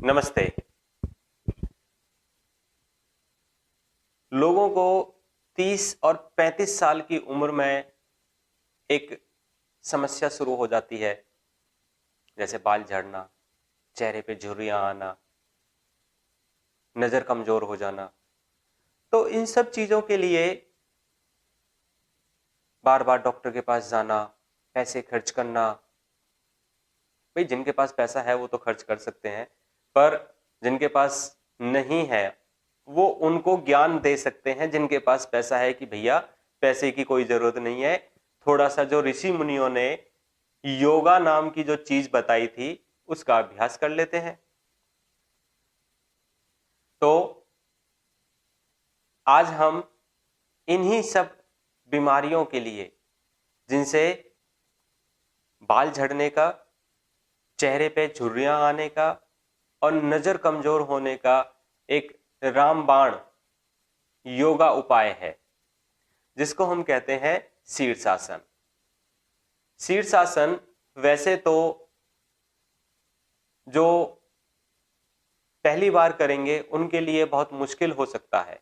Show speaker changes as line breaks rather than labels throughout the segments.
नमस्ते। लोगों को 30 और 35 साल की उम्र में एक समस्या शुरू हो जाती है, जैसे बाल झड़ना, चेहरे पे झुर्रियां आना, नजर कमजोर हो जाना। तो इन सब चीजों के लिए बार बार डॉक्टर के पास जाना, पैसे खर्च करना। भाई जिनके पास पैसा है वो तो खर्च कर सकते हैं, पर जिनके पास नहीं है वो उनको ज्ञान दे सकते हैं जिनके पास पैसा है कि भैया पैसे की कोई जरूरत नहीं है। थोड़ा सा जो ऋषि मुनियों ने योगा नाम की जो चीज बताई थी उसका अभ्यास कर लेते हैं। तो आज हम इन्हीं सब बीमारियों के लिए, जिनसे बाल झड़ने का, चेहरे पे झुर्रियां आने का और नजर कमजोर होने का एक रामबाण योगा उपाय है, जिसको हम कहते हैं शीर्षासन। शीर्षासन वैसे तो जो पहली बार करेंगे उनके लिए बहुत मुश्किल हो सकता है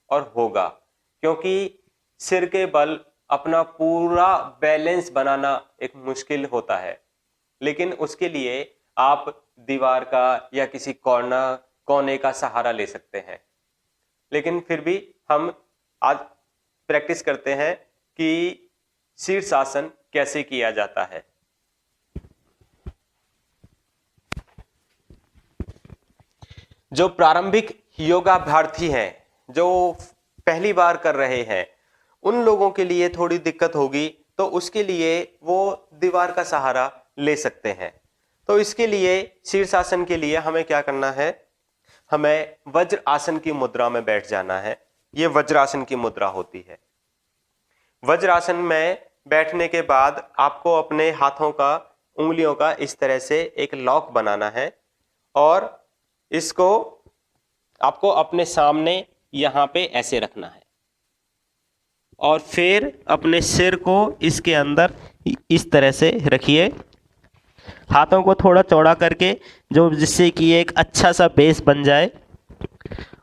और होगा, क्योंकि सिर के बल अपना पूरा बैलेंस बनाना एक मुश्किल होता है। लेकिन उसके लिए आप दीवार का या किसी कोने का सहारा ले सकते हैं। लेकिन फिर भी हम आज प्रैक्टिस करते हैं कि शीर्षासन कैसे किया जाता है। जो प्रारंभिक योगाभ्यार्थी हैं, जो पहली बार कर रहे हैं, उन लोगों के लिए थोड़ी दिक्कत होगी, तो उसके लिए वो दीवार का सहारा ले सकते हैं। तो इसके लिए शीर्षासन के लिए हमें क्या करना है, हमें वज्र आसन की मुद्रा में बैठ जाना है। ये वज्रासन की मुद्रा होती है। वज्रासन में बैठने के बाद आपको अपने हाथों का, उंगलियों का इस तरह से एक लॉक बनाना है और इसको आपको अपने सामने यहां पे ऐसे रखना है और फिर अपने सिर को इसके अंदर इस तरह से रखिए, हाथों को थोड़ा चौड़ा करके, जो जिससे कि एक अच्छा सा बेस बन जाए।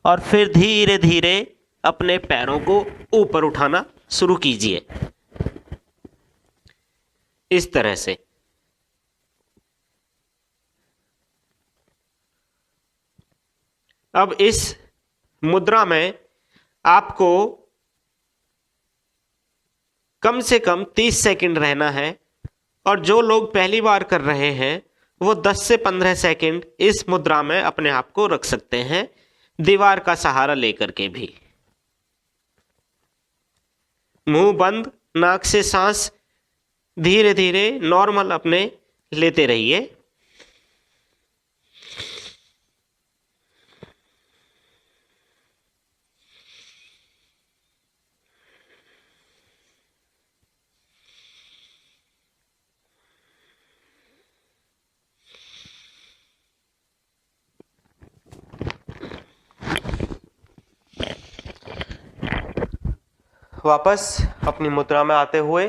और फिर धीरे धीरे अपने पैरों को ऊपर उठाना शुरू कीजिए इस तरह से। अब इस मुद्रा में आपको कम से कम 30 सेकंड रहना है और जो लोग पहली बार कर रहे हैं वो 10 से 15 सेकंड इस मुद्रा में अपने आप को रख सकते हैं, दीवार का सहारा लेकर के भी। मुंह बंद, नाक से सांस धीरे धीरे नॉर्मल अपने लेते रहिए। वापस अपनी मुद्रा में आते हुए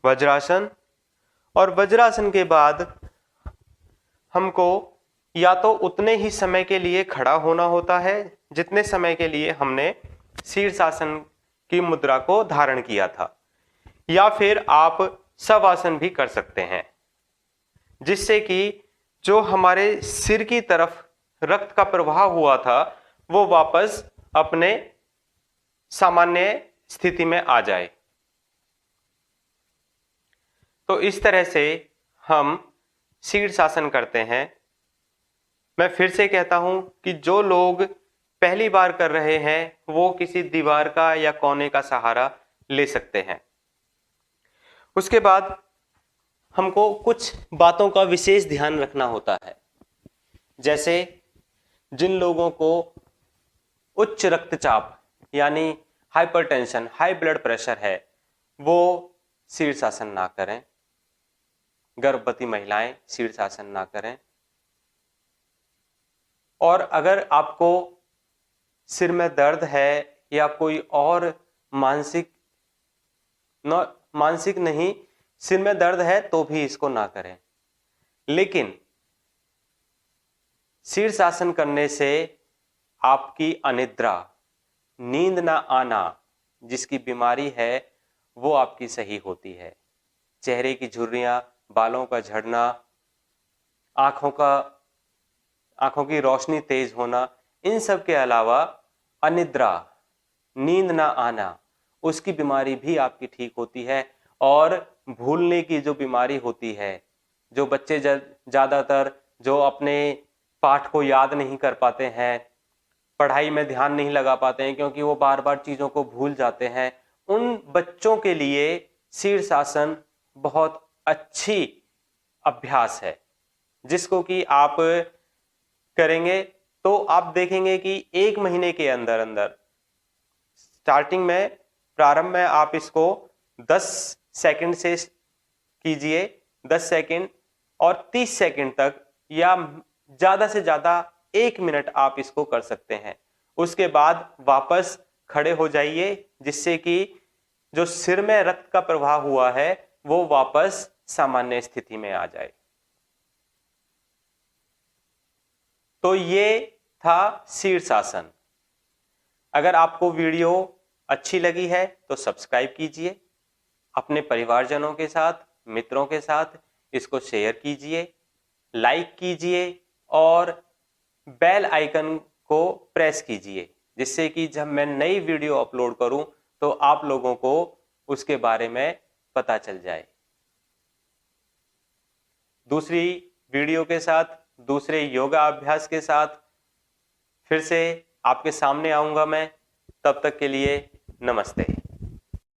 वज्रासन, और वज्रासन के बाद हमको या तो उतने ही समय के लिए खड़ा होना होता है जितने समय के लिए हमने शीर्षासन की मुद्रा को धारण किया था, या फिर आप शवासन भी कर सकते हैं, जिससे कि जो हमारे सिर की तरफ रक्त का प्रवाह हुआ था वो वापस अपने सामान्य स्थिति में आ जाए। तो इस तरह से हम शीर्षासन करते हैं। मैं फिर से कहता हूं कि जो लोग पहली बार कर रहे हैं वो किसी दीवार का या कोने का सहारा ले सकते हैं। उसके बाद हमको कुछ बातों का विशेष ध्यान रखना होता है, जैसे जिन लोगों को उच्च रक्तचाप यानी हाइपरटेंशन, हाई ब्लड प्रेशर है, वो शीर्षासन ना करें। गर्भवती महिलाएं शीर्षासन ना करें। और अगर आपको सिर में दर्द है या कोई और मानसिक नहीं, सिर में दर्द है तो भी इसको ना करें। लेकिन शीर्षासन करने से आपकी अनिद्रा, नींद ना आना, जिसकी बीमारी है वो आपकी सही होती है। चेहरे की झुर्रियां, बालों का झड़ना, आंखों की रोशनी तेज होना, इन सब के अलावा अनिद्रा, नींद ना आना, उसकी बीमारी भी आपकी ठीक होती है। और भूलने की जो बीमारी होती है, जो बच्चे ज्यादातर जो अपने पाठ को याद नहीं कर पाते हैं, पढ़ाई में ध्यान नहीं लगा पाते हैं क्योंकि वो बार बार चीजों को भूल जाते हैं, उन बच्चों के लिए शीर्षासन बहुत अच्छी अभ्यास है, जिसको कि आप करेंगे तो आप देखेंगे कि 1 महीने के अंदर अंदर, स्टार्टिंग में, प्रारंभ में आप इसको 10 सेकंड से कीजिए, 10 सेकंड और 30 सेकंड तक, या ज्यादा से ज्यादा 1 मिनट आप इसको कर सकते हैं। उसके बाद वापस खड़े हो जाइए, जिससे कि जो सिर में रक्त का प्रवाह हुआ है वो वापस सामान्य स्थिति में आ जाए। तो ये था शीर्षासन। अगर आपको वीडियो अच्छी लगी है तो सब्सक्राइब कीजिए, अपने परिवारजनों के साथ, मित्रों के साथ इसको शेयर कीजिए, लाइक कीजिए और बेल आइकन को प्रेस कीजिए, जिससे कि जब मैं नई वीडियो अपलोड करूं तो आप लोगों को उसके बारे में पता चल जाए। दूसरी वीडियो के साथ, दूसरे योगा अभ्यास के साथ फिर से आपके सामने आऊंगा मैं। तब तक के लिए नमस्ते।